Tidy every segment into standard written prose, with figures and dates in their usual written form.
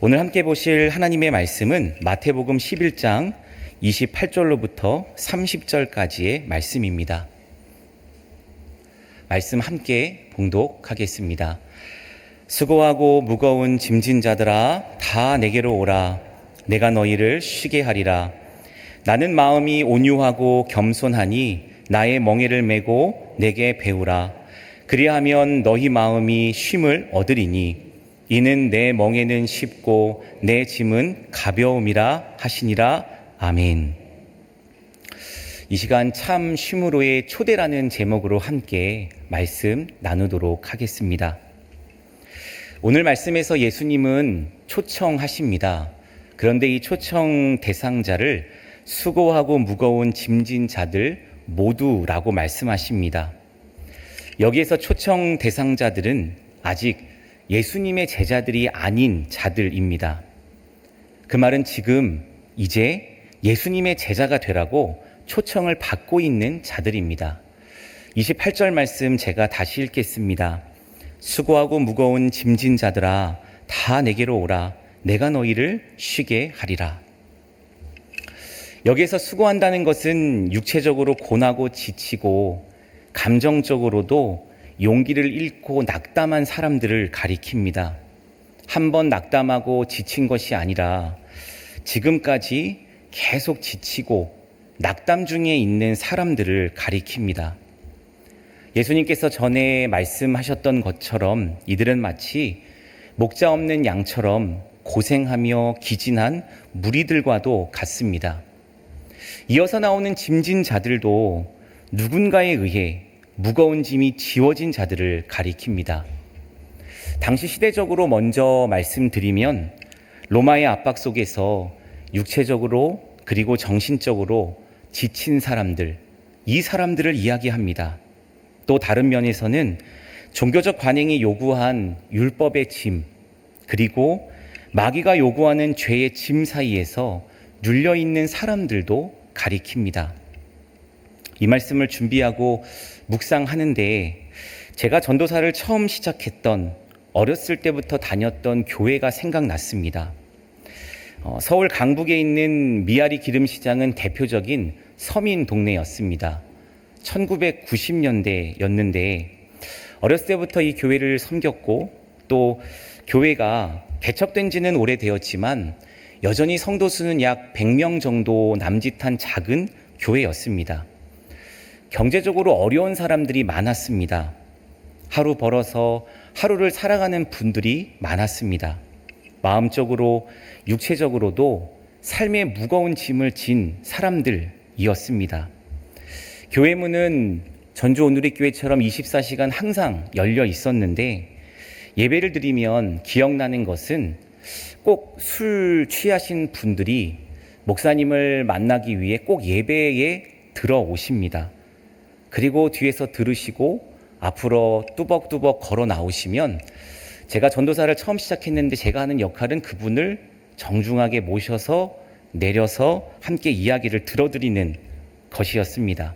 오늘 함께 보실 하나님의 말씀은 마태복음 11장 28절로부터 30절까지의 말씀입니다. 말씀 함께 봉독하겠습니다. 수고하고 무거운 짐진 자들아 다 내게로 오라. 내가 너희를 쉬게 하리라. 나는 마음이 온유하고 겸손하니 나의 멍에를 메고 내게 배우라. 그리하면 너희 마음이 쉼을 얻으리니 이는 내 멍에는 쉽고 내 짐은 가벼움이라 하시니라. 아멘. 이 시간 참 쉼으로의 초대라는 제목으로 함께 말씀 나누도록 하겠습니다. 오늘 말씀에서 예수님은 초청하십니다. 그런데 이 초청 대상자를 수고하고 무거운 짐진 자들 모두라고 말씀하십니다. 여기에서 초청 대상자들은 아직 예수님의 제자들이 아닌 자들입니다. 그 말은 지금 이제 예수님의 제자가 되라고 초청을 받고 있는 자들입니다. 28절 말씀 제가 다시 읽겠습니다. 수고하고 무거운 짐진 자들아 다 내게로 오라. 내가 너희를 쉬게 하리라. 여기에서 수고한다는 것은 육체적으로 고나고 지치고 감정적으로도 용기를 잃고 낙담한 사람들을 가리킵니다. 한번 낙담하고 지친 것이 아니라 지금까지 계속 지치고 낙담 중에 있는 사람들을 가리킵니다. 예수님께서 전에 말씀하셨던 것처럼 이들은 마치 목자 없는 양처럼 고생하며 기진한 무리들과도 같습니다. 이어서 나오는 짐진 자들도 누군가에 의해 무거운 짐이 지워진 자들을 가리킵니다. 당시 시대적으로 먼저 말씀드리면 로마의 압박 속에서 육체적으로 그리고 정신적으로 지친 사람들, 이 사람들을 이야기합니다. 또 다른 면에서는 종교적 관행이 요구한 율법의 짐, 그리고 마귀가 요구하는 죄의 짐 사이에서 눌려있는 사람들도 가리킵니다. 이 말씀을 준비하고 묵상하는데 제가 전도사를 처음 시작했던 어렸을 때부터 다녔던 교회가 생각났습니다. 서울 강북에 있는 미아리 기름시장은 대표적인 서민 동네였습니다. 1990년대였는데 어렸을 때부터 이 교회를 섬겼고 또 교회가 개척된 지는 오래되었지만 여전히 성도 수는 약 100명 정도 남짓한 작은 교회였습니다. 경제적으로 어려운 사람들이 많았습니다. 하루 벌어서 하루를 살아가는 분들이 많았습니다. 마음적으로, 육체적으로도 삶의 무거운 짐을 진 사람들이었습니다. 교회 문은 전주 온누리교회처럼 24시간 항상 열려 있었는데 예배를 드리면 기억나는 것은 꼭 술 취하신 분들이 목사님을 만나기 위해 꼭 예배에 들어오십니다. 그리고 뒤에서 들으시고 앞으로 뚜벅뚜벅 걸어 나오시면 제가 전도사를 처음 시작했는데 제가 하는 역할은 그분을 정중하게 모셔서 내려서 함께 이야기를 들어드리는 것이었습니다.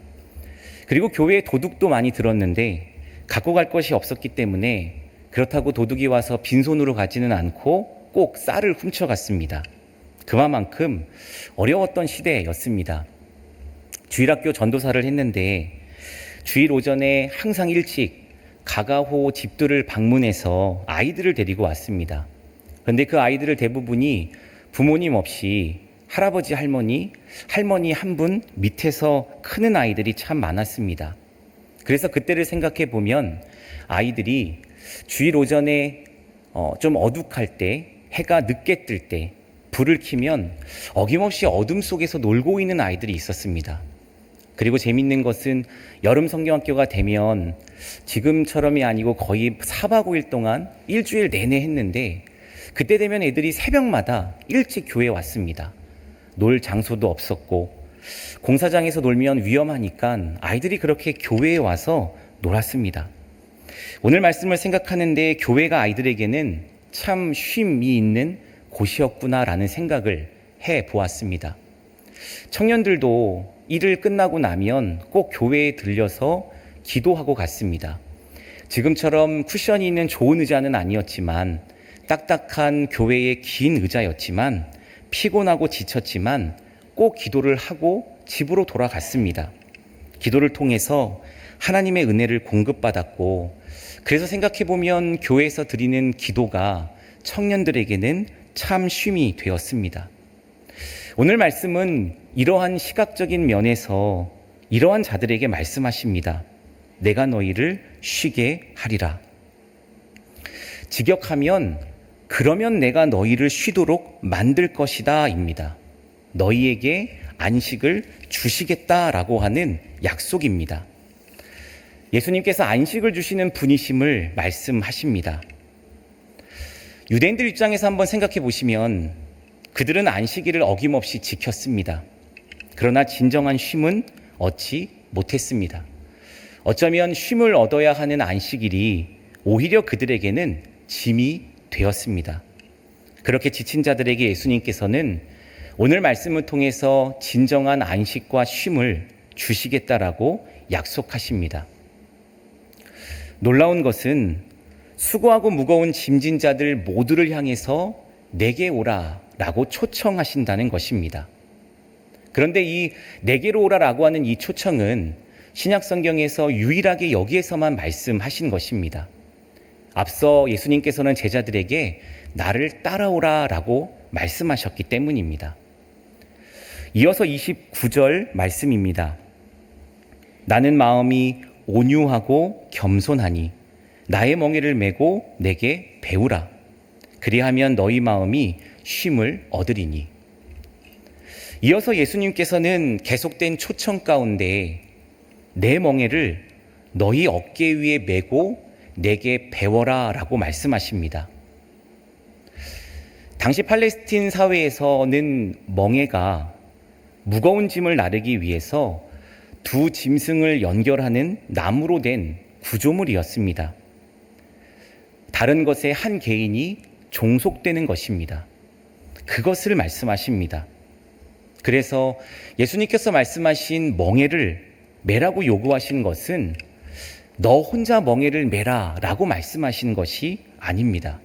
그리고 교회에 도둑도 많이 들었는데 갖고 갈 것이 없었기 때문에 그렇다고 도둑이 와서 빈손으로 가지는 않고 꼭 쌀을 훔쳐갔습니다. 그만큼 어려웠던 시대였습니다. 주일학교 전도사를 했는데 주일 오전에 항상 일찍 가가호 집들을 방문해서 아이들을 데리고 왔습니다. 그런데 그 아이들을 대부분이 부모님 없이 할아버지, 할머니 한 분 밑에서 크는 아이들이 참 많았습니다. 그래서 그때를 생각해 보면 아이들이 주일 오전에 좀 어둑할 때, 해가 늦게 뜰 때 불을 켜면 어김없이 어둠 속에서 놀고 있는 아이들이 있었습니다. 그리고 재밌는 것은 여름 성경학교가 되면 지금처럼이 아니고 거의 4박 5일 동안 일주일 내내 했는데 그때 되면 애들이 새벽마다 일찍 교회에 왔습니다. 놀 장소도 없었고 공사장에서 놀면 위험하니까 아이들이 그렇게 교회에 와서 놀았습니다. 오늘 말씀을 생각하는데 교회가 아이들에게는 참 쉼이 있는 곳이었구나라는 생각을 해보았습니다. 청년들도 일을 끝나고 나면 꼭 교회에 들려서 기도하고 갔습니다. 지금처럼 쿠션이 있는 좋은 의자는 아니었지만 딱딱한 교회의 긴 의자였지만 피곤하고 지쳤지만 꼭 기도를 하고 집으로 돌아갔습니다. 기도를 통해서 하나님의 은혜를 공급받았고, 그래서 생각해보면 교회에서 드리는 기도가 청년들에게는 참 쉼이 되었습니다. 오늘 말씀은 이러한 시각적인 면에서 이러한 자들에게 말씀하십니다. 내가 너희를 쉬게 하리라. 직역하면 그러면 내가 너희를 쉬도록 만들 것이다 입니다. 너희에게 안식을 주시겠다라고 하는 약속입니다. 예수님께서 안식을 주시는 분이심을 말씀하십니다. 유대인들 입장에서 한번 생각해 보시면 그들은 안식일을 어김없이 지켰습니다. 그러나 진정한 쉼은 얻지 못했습니다. 어쩌면 쉼을 얻어야 하는 안식일이 오히려 그들에게는 짐이 되었습니다. 그렇게 지친 자들에게 예수님께서는 오늘 말씀을 통해서 진정한 안식과 쉼을 주시겠다라고 약속하십니다. 놀라운 것은 수고하고 무거운 짐진 자들 모두를 향해서 내게 오라 라고 초청하신다는 것입니다. 그런데 이 내게로 오라라고 하는 이 초청은 신약 성경에서 유일하게 여기에서만 말씀하신 것입니다. 앞서 예수님께서는 제자들에게 나를 따라오라라고 말씀하셨기 때문입니다. 이어서 29절 말씀입니다. 나는 마음이 온유하고 겸손하니 나의 멍에를 메고 내게 배우라. 그리하면 너희 마음이 쉼을 얻으리니. 이어서 예수님께서는 계속된 초청 가운데 내 멍에를 너희 어깨 위에 메고 내게 배워라 라고 말씀하십니다. 당시 팔레스틴 사회에서는 멍에가 무거운 짐을 나르기 위해서 두 짐승을 연결하는 나무로 된 구조물이었습니다. 다른 것에 한 개인이 종속되는 것입니다. 그것을 말씀하십니다. 그래서 예수님께서 말씀하신 멍에를 매라고 요구하신 것은 너 혼자 멍에를 매라 라고 말씀하시는 것이 아닙니다.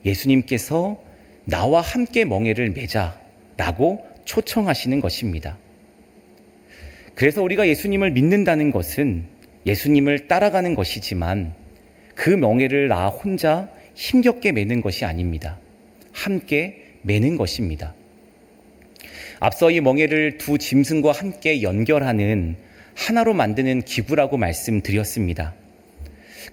예수님께서 나와 함께 멍에를 매자 라고 초청하시는 것입니다. 그래서 우리가 예수님을 믿는다는 것은 예수님을 따라가는 것이지만 그 멍에를 나 혼자 힘겹게 매는 것이 아닙니다. 함께 매는 것입니다. 앞서 이 멍에를 두 짐승과 함께 연결하는 하나로 만드는 기구라고 말씀드렸습니다.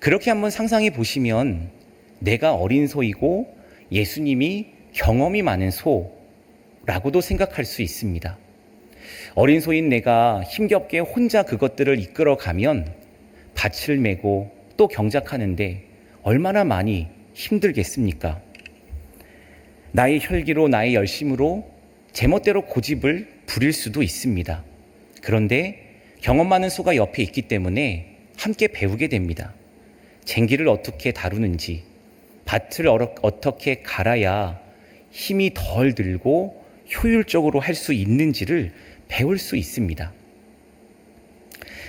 그렇게 한번 상상해 보시면 내가 어린 소이고 예수님이 경험이 많은 소라고도 생각할 수 있습니다. 어린 소인 내가 힘겹게 혼자 그것들을 이끌어가면 밭을 메고 또 경작하는데 얼마나 많이 힘들겠습니까? 나의 혈기로 나의 열심으로 제멋대로 고집을 부릴 수도 있습니다. 그런데 경험 많은 소가 옆에 있기 때문에 함께 배우게 됩니다. 쟁기를 어떻게 다루는지, 밭을 어떻게 갈아야 힘이 덜 들고 효율적으로 할 수 있는지를 배울 수 있습니다.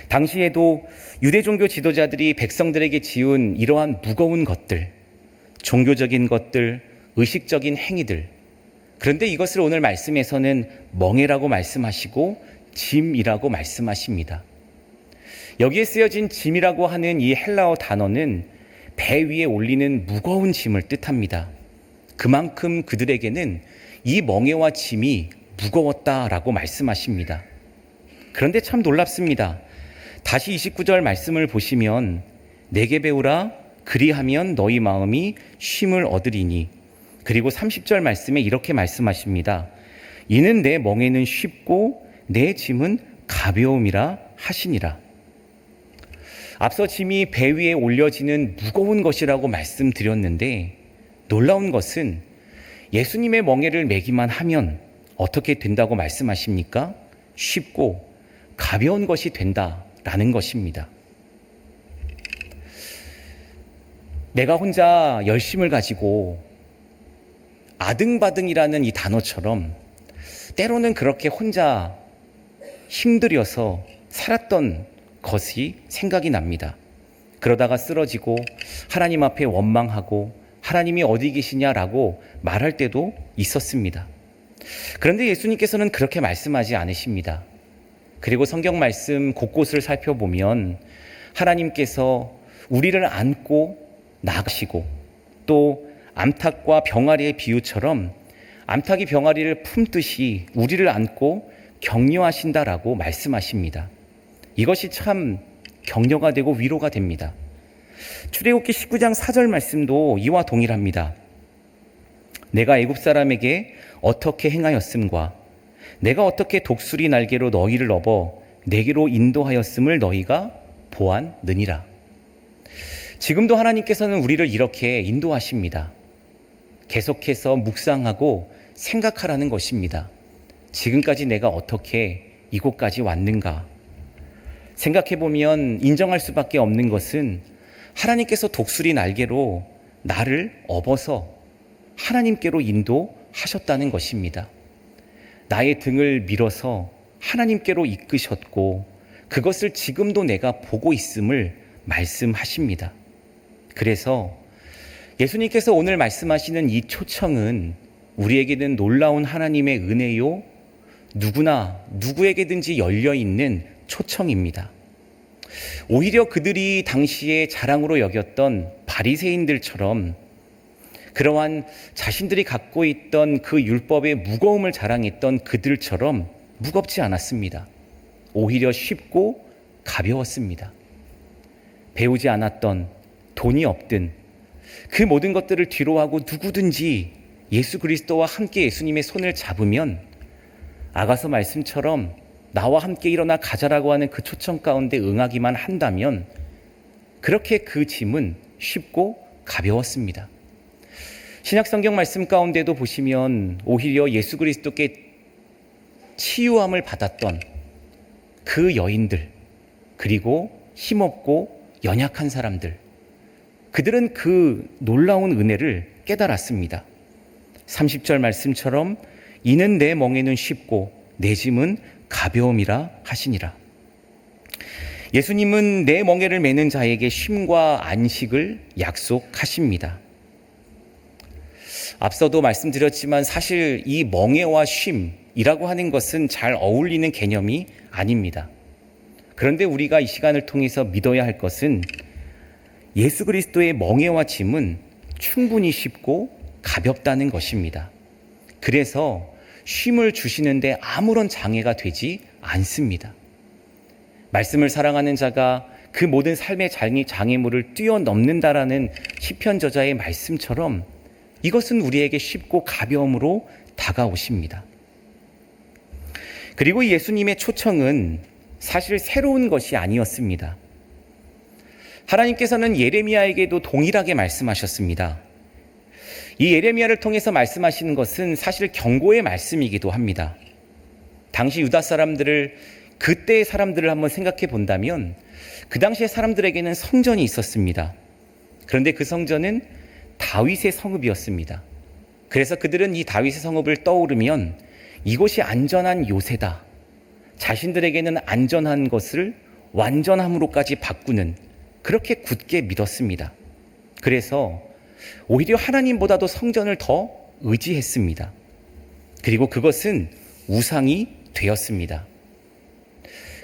당시에도 유대 종교 지도자들이 백성들에게 지은 이러한 무거운 것들, 종교적인 것들, 의식적인 행위들, 그런데 이것을 오늘 말씀에서는 멍에라고 말씀하시고 짐이라고 말씀하십니다. 여기에 쓰여진 짐이라고 하는 이 헬라어 단어는 배 위에 올리는 무거운 짐을 뜻합니다. 그만큼 그들에게는 이 멍에와 짐이 무거웠다라고 말씀하십니다. 그런데 참 놀랍습니다. 다시 29절 말씀을 보시면 내게 배우라 그리하면 너희 마음이 쉼을 얻으리니. 그리고 30절 말씀에 이렇게 말씀하십니다. 이는 내 멍에는 쉽고 내 짐은 가벼움이라 하시니라. 앞서 짐이 배 위에 올려지는 무거운 것이라고 말씀드렸는데 놀라운 것은 예수님의 멍에를 메기만 하면 어떻게 된다고 말씀하십니까? 쉽고 가벼운 것이 된다라는 것입니다. 내가 혼자 열심을 가지고 아등바등이라는 이 단어처럼 때로는 그렇게 혼자 힘들여서 살았던 것이 생각이 납니다. 그러다가 쓰러지고 하나님 앞에 원망하고 하나님이 어디 계시냐라고 말할 때도 있었습니다. 그런데 예수님께서는 그렇게 말씀하지 않으십니다. 그리고 성경 말씀 곳곳을 살펴보면 하나님께서 우리를 안고 나가시고 또 암탉과 병아리의 비유처럼 암탉이 병아리를 품듯이 우리를 안고 격려하신다라고 말씀하십니다. 이것이 참 격려가 되고 위로가 됩니다. 출애굽기 19장 4절 말씀도 이와 동일합니다. 내가 애굽 사람에게 어떻게 행하였음과 내가 어떻게 독수리 날개로 너희를 업어 내게로 인도하였음을 너희가 보았느니라. 지금도 하나님께서는 우리를 이렇게 인도하십니다. 계속해서 묵상하고 생각하라는 것입니다. 지금까지 내가 어떻게 이곳까지 왔는가? 생각해보면 인정할 수밖에 없는 것은 하나님께서 독수리 날개로 나를 업어서 하나님께로 인도하셨다는 것입니다. 나의 등을 밀어서 하나님께로 이끄셨고 그것을 지금도 내가 보고 있음을 말씀하십니다. 그래서 예수님께서 오늘 말씀하시는 이 초청은 우리에게는 놀라운 하나님의 은혜요, 누구에게든지 열려있는 초청입니다. 오히려 그들이 당시에 자랑으로 여겼던 바리새인들처럼 그러한 자신들이 갖고 있던 그 율법의 무거움을 자랑했던 그들처럼 무겁지 않았습니다. 오히려 쉽고 가벼웠습니다. 배우지 않았던, 돈이 없든 그 모든 것들을 뒤로하고 누구든지 예수 그리스도와 함께 예수님의 손을 잡으면 아가서 말씀처럼 나와 함께 일어나 가자라고 하는 그 초청 가운데 응하기만 한다면 그렇게 그 짐은 쉽고 가벼웠습니다. 신약 성경 말씀 가운데도 보시면 오히려 예수 그리스도께 치유함을 받았던 그 여인들, 그리고 힘없고 연약한 사람들, 그들은 그 놀라운 은혜를 깨달았습니다. 30절 말씀처럼 이는 내 멍에는 쉽고 내 짐은 가벼움이라 하시니라. 예수님은 내 멍에를 메는 자에게 쉼과 안식을 약속하십니다. 앞서도 말씀드렸지만 사실 이 멍에와 쉼이라고 하는 것은 잘 어울리는 개념이 아닙니다. 그런데 우리가 이 시간을 통해서 믿어야 할 것은 예수 그리스도의 멍에와 짐은 충분히 쉽고 가볍다는 것입니다. 그래서 쉼을 주시는데 아무런 장애가 되지 않습니다. 말씀을 사랑하는 자가 그 모든 삶의 장애물을 뛰어넘는다라는 시편 저자의 말씀처럼 이것은 우리에게 쉽고 가벼움으로 다가오십니다. 그리고 예수님의 초청은 사실 새로운 것이 아니었습니다. 하나님께서는 예레미야에게도 동일하게 말씀하셨습니다. 이 예레미야를 통해서 말씀하시는 것은 사실 경고의 말씀이기도 합니다. 당시 유다 사람들을, 그때의 사람들을 한번 생각해 본다면 그 당시의 사람들에게는 성전이 있었습니다. 그런데 그 성전은 다윗의 성읍이었습니다. 그래서 그들은 이 다윗의 성읍을 떠오르면 이곳이 안전한 요새다, 자신들에게는 안전한 것을 완전함으로까지 바꾸는, 그렇게 굳게 믿었습니다. 그래서 오히려 하나님보다도 성전을 더 의지했습니다. 그리고 그것은 우상이 되었습니다.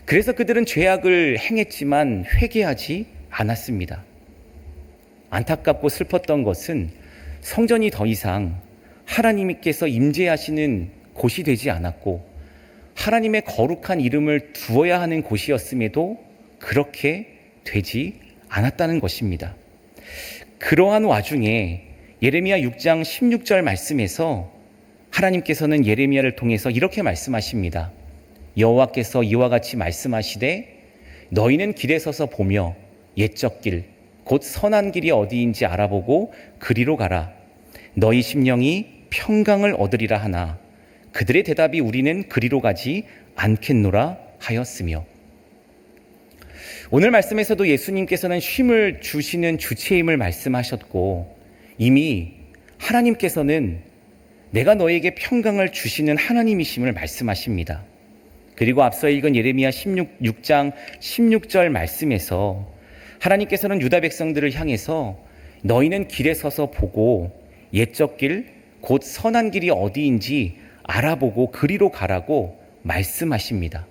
그래서 그들은 죄악을 행했지만 회개하지 않았습니다. 안타깝고 슬펐던 것은 성전이 더 이상 하나님께서 임재하시는 곳이 되지 않았고 하나님의 거룩한 이름을 두어야 하는 곳이었음에도 그렇게 되지 않았다는 것입니다. 그러한 와중에 예레미야 6장 16절 말씀에서 하나님께서는 예레미야를 통해서 이렇게 말씀하십니다. 여호와께서 이와 같이 말씀하시되 너희는 길에 서서 보며 옛적 길, 곧 선한 길이 어디인지 알아보고 그리로 가라. 너희 심령이 평강을 얻으리라 하나 그들의 대답이 우리는 그리로 가지 않겠노라 하였으며. 오늘 말씀에서도 예수님께서는 쉼을 주시는 주체임을 말씀하셨고 이미 하나님께서는 내가 너에게 평강을 주시는 하나님이심을 말씀하십니다. 그리고 앞서 읽은 예레미야 6장 16절 말씀에서 하나님께서는 유다 백성들을 향해서 너희는 길에 서서 보고 옛적 길, 곧 선한 길이 어디인지 알아보고 그리로 가라고 말씀하십니다.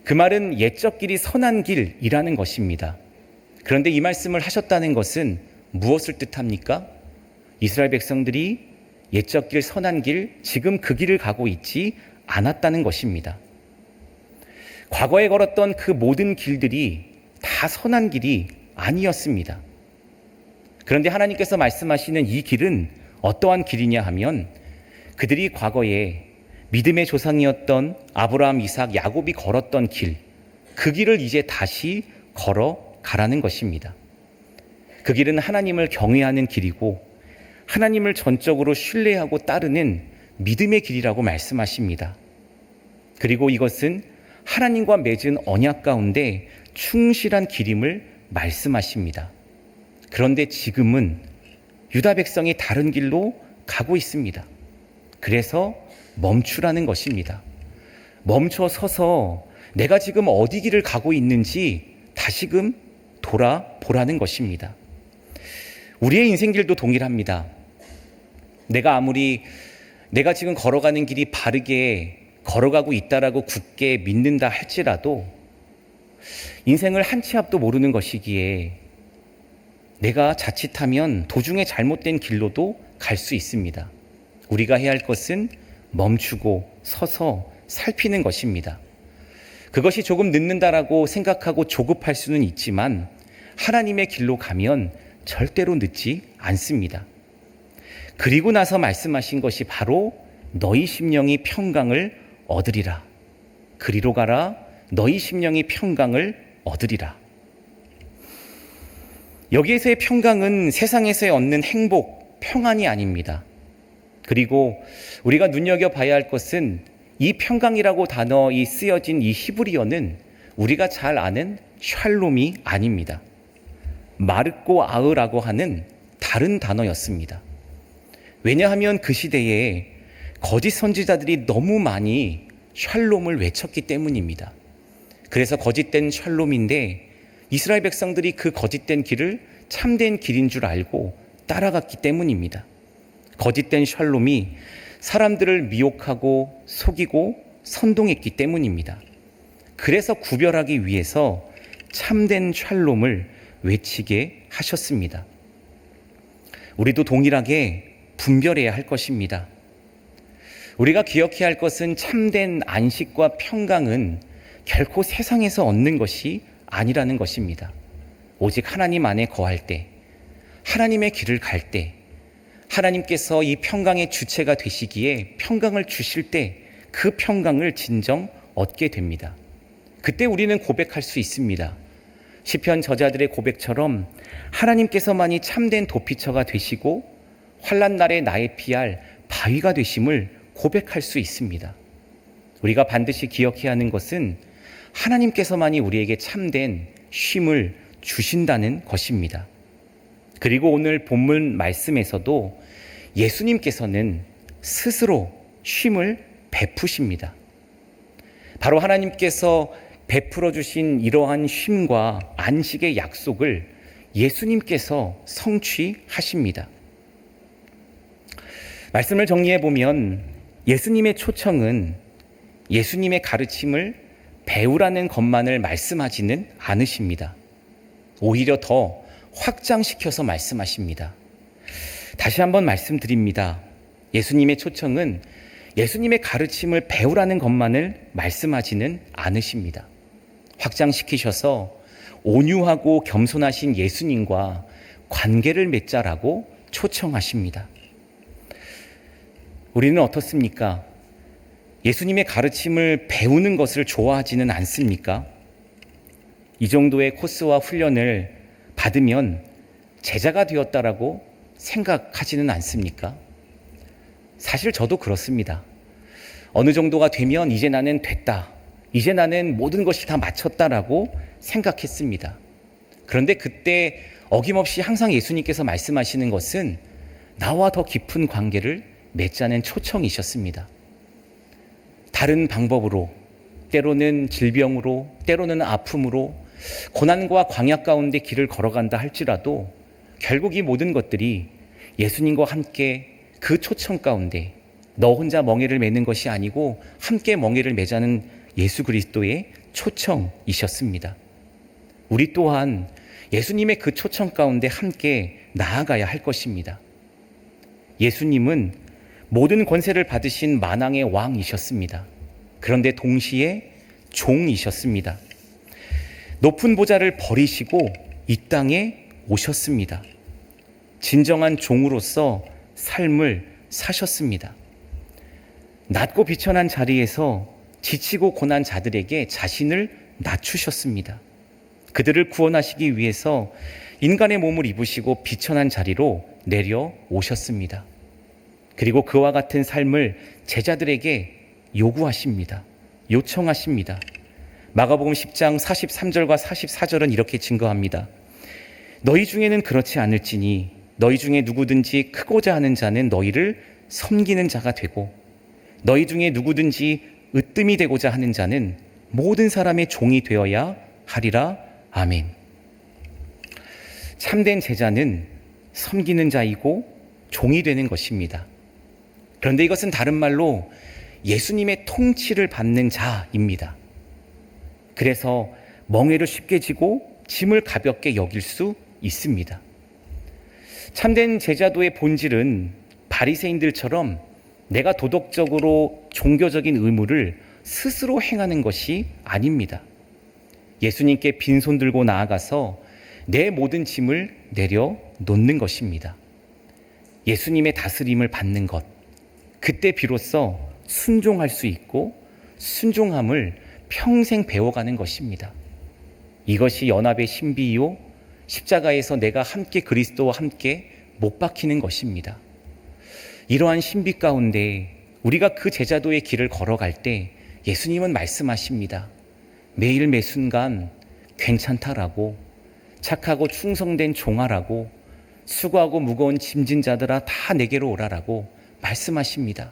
그 말은 옛적 길이 선한 길이라는 것입니다. 그런데 이 말씀을 하셨다는 것은 무엇을 뜻합니까? 이스라엘 백성들이 옛적 길, 선한 길, 지금 그 길을 가고 있지 않았다는 것입니다. 과거에 걸었던 그 모든 길들이 다 선한 길이 아니었습니다. 그런데 하나님께서 말씀하시는 이 길은 어떠한 길이냐 하면 그들이 과거에 믿음의 조상이었던 아브라함, 이삭, 야곱이 걸었던 길, 그 길을 이제 다시 걸어가라는 것입니다. 그 길은 하나님을 경외하는 길이고 하나님을 전적으로 신뢰하고 따르는 믿음의 길이라고 말씀하십니다. 그리고 이것은 하나님과 맺은 언약 가운데 충실한 길임을 말씀하십니다. 그런데 지금은 유다 백성이 다른 길로 가고 있습니다. 그래서 멈추라는 것입니다. 멈춰 서서 내가 지금 어디 길을 가고 있는지 다시금 돌아보라는 것입니다. 우리의 인생길도 동일합니다. 내가 지금 걸어가는 길이 바르게 걸어가고 있다라고 굳게 믿는다 할지라도 인생을 한 치 앞도 모르는 것이기에 내가 자칫하면 도중에 잘못된 길로도 갈 수 있습니다. 우리가 해야 할 것은 멈추고 서서 살피는 것입니다. 그것이 조금 늦는다라고 생각하고 조급할 수는 있지만 하나님의 길로 가면 절대로 늦지 않습니다. 그리고 나서 말씀하신 것이 바로 너희 심령이 평강을 얻으리라. 그리로 가라. 너희 심령이 평강을 얻으리라. 여기에서의 평강은 세상에서 얻는 행복, 평안이 아닙니다. 그리고 우리가 눈여겨봐야 할 것은 이 평강이라고 단어이 쓰여진 이 히브리어는 우리가 잘 아는 샬롬이 아닙니다. 마르코 아으라고 하는 다른 단어였습니다. 왜냐하면 그 시대에 거짓 선지자들이 너무 많이 샬롬을 외쳤기 때문입니다. 그래서 거짓된 샬롬인데 이스라엘 백성들이 그 거짓된 길을 참된 길인 줄 알고 따라갔기 때문입니다. 거짓된 샬롬이 사람들을 미혹하고 속이고 선동했기 때문입니다. 그래서 구별하기 위해서 참된 샬롬을 외치게 하셨습니다. 우리도 동일하게 분별해야 할 것입니다. 우리가 기억해야 할 것은 참된 안식과 평강은 결코 세상에서 얻는 것이 아니라는 것입니다. 오직 하나님 안에 거할 때, 하나님의 길을 갈 때, 하나님께서 이 평강의 주체가 되시기에 평강을 주실 때 그 평강을 진정 얻게 됩니다. 그때 우리는 고백할 수 있습니다. 시편 저자들의 고백처럼 하나님께서만이 참된 도피처가 되시고 환난 날에 나의 피할 바위가 되심을 고백할 수 있습니다. 우리가 반드시 기억해야 하는 것은 하나님께서만이 우리에게 참된 쉼을 주신다는 것입니다. 그리고 오늘 본문 말씀에서도 예수님께서는 스스로 쉼을 베푸십니다. 바로 하나님께서 베풀어 주신 이러한 쉼과 안식의 약속을 예수님께서 성취하십니다. 말씀을 정리해 보면 예수님의 초청은 예수님의 가르침을 배우라는 것만을 말씀하지는 않으십니다. 오히려 더 확장시켜서 말씀하십니다. 다시 한번 말씀드립니다. 예수님의 초청은 예수님의 가르침을 배우라는 것만을 말씀하지는 않으십니다. 확장시키셔서 온유하고 겸손하신 예수님과 관계를 맺자라고 초청하십니다. 우리는 어떻습니까? 예수님의 가르침을 배우는 것을 좋아하지는 않습니까? 이 정도의 코스와 훈련을 받으면 제자가 되었다라고 생각하지는 않습니까? 사실 저도 그렇습니다. 어느 정도가 되면 이제 나는 됐다. 이제 나는 모든 것이 다 마쳤다라고 생각했습니다. 그런데 그때 어김없이 항상 예수님께서 말씀하시는 것은 나와 더 깊은 관계를 맺자는 초청이셨습니다. 다른 방법으로, 때로는 질병으로, 때로는 아픔으로, 고난과 광야 가운데 길을 걸어간다 할지라도 결국 이 모든 것들이 예수님과 함께 그 초청 가운데 너 혼자 멍에를 매는 것이 아니고 함께 멍에를 매자는 예수 그리스도의 초청이셨습니다. 우리 또한 예수님의 그 초청 가운데 함께 나아가야 할 것입니다. 예수님은 모든 권세를 받으신 만왕의 왕이셨습니다. 그런데 동시에 종이셨습니다. 높은 보좌를 버리시고 이 땅에 오셨습니다. 진정한 종으로서 삶을 사셨습니다. 낮고 비천한 자리에서 지치고 고난 자들에게 자신을 낮추셨습니다. 그들을 구원하시기 위해서 인간의 몸을 입으시고 비천한 자리로 내려오셨습니다. 그리고 그와 같은 삶을 제자들에게 요구하십니다. 요청하십니다. 마가복음 10장 43절과 44절은 이렇게 증거합니다. 너희 중에는 그렇지 않을지니 너희 중에 누구든지 크고자 하는 자는 너희를 섬기는 자가 되고 너희 중에 누구든지 으뜸이 되고자 하는 자는 모든 사람의 종이 되어야 하리라. 아멘. 참된 제자는 섬기는 자이고 종이 되는 것입니다. 그런데 이것은 다른 말로 예수님의 통치를 받는 자입니다. 그래서 멍에를 쉽게 지고 짐을 가볍게 여길 수 있습니다. 참된 제자도의 본질은 바리새인들처럼 내가 도덕적으로 종교적인 의무를 스스로 행하는 것이 아닙니다. 예수님께 빈손 들고 나아가서 내 모든 짐을 내려놓는 것입니다. 예수님의 다스림을 받는 것, 그때 비로소 순종할 수 있고 순종함을 평생 배워가는 것입니다. 이것이 연합의 신비요 십자가에서 내가 함께 그리스도와 함께 못 박히는 것입니다. 이러한 신비 가운데 우리가 그 제자도의 길을 걸어갈 때 예수님은 말씀하십니다. 매일 매 순간 괜찮다라고, 착하고 충성된 종아라고, 수고하고 무거운 짐진 자들아 다 내게로 오라라고 말씀하십니다.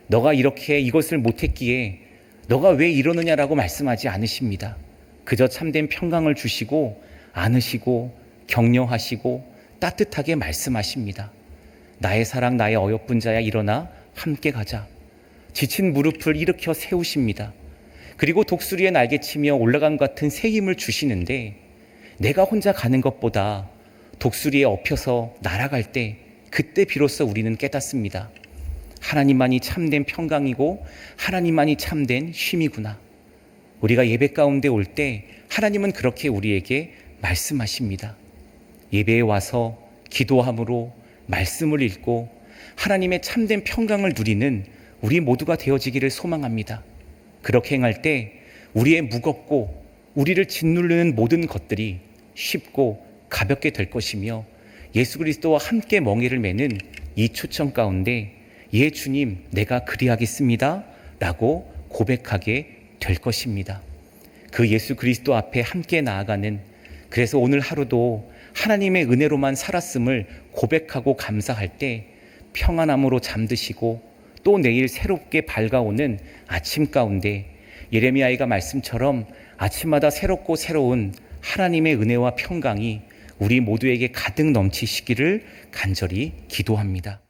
너가 이렇게 이것을 못했기에 너가 왜 이러느냐라고 말씀하지 않으십니다. 그저 참된 평강을 주시고 안으시고 격려하시고 따뜻하게 말씀하십니다. 나의 사랑 나의 어여쁜 자야 일어나 함께 가자. 지친 무릎을 일으켜 세우십니다. 그리고 독수리의 날개치며 올라간 것 같은 새 힘을 주시는데 내가 혼자 가는 것보다 독수리에 엎여서 날아갈 때 그때 비로소 우리는 깨닫습니다. 하나님만이 참된 평강이고 하나님만이 참된 쉼이구나. 우리가 예배 가운데 올 때 하나님은 그렇게 우리에게 말씀하십니다. 예배에 와서 기도함으로 말씀을 읽고 하나님의 참된 평강을 누리는 우리 모두가 되어지기를 소망합니다. 그렇게 행할 때 우리의 무겁고 우리를 짓누르는 모든 것들이 쉽고 가볍게 될 것이며 예수 그리스도와 함께 멍에를 매는 이 초청 가운데 예 주님 내가 그리하겠습니다 라고 고백하게 될 것입니다. 그 예수 그리스도 앞에 함께 나아가는, 그래서 오늘 하루도 하나님의 은혜로만 살았음을 고백하고 감사할 때 평안함으로 잠드시고 또 내일 새롭게 밝아오는 아침 가운데 예레미야가 말씀처럼 아침마다 새롭고 새로운 하나님의 은혜와 평강이 우리 모두에게 가득 넘치시기를 간절히 기도합니다.